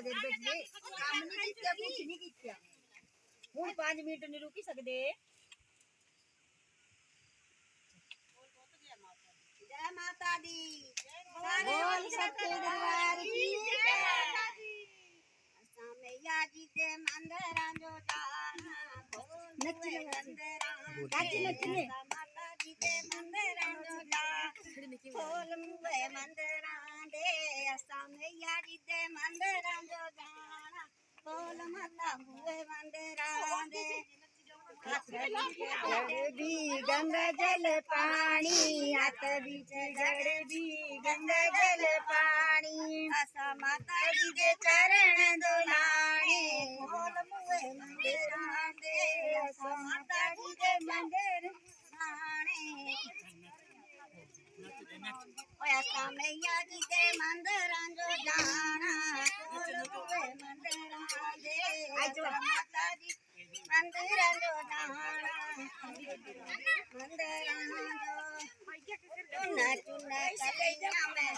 देर बैठे काम नहीं किया कुछ नहीं किया हूँ 5 मिनट नहीं रुकी सकते जय माता दी बोल सच्चे दरबार की मैया जी के मंदिर जो जाना नच्चे नच्चे माता जी के मंदिर जो जा बोल मुए मंदिर दे असा मैया जी के मंदिर जो जाना बोल माता मुए मंदिर दे भी गंगा जल पानी हाथ बीच जड़ भी गंगा जल पानी असा माता जी के चरण दुलाने बोल मुए मंदिर दे असा माता जी के मंदिर आने असा मैया जी के मंदिर जो जाना बोल मुए मंदिर दे असा माता जी मंदिर जो जाना मंदिर जो चुना चुना कलैया में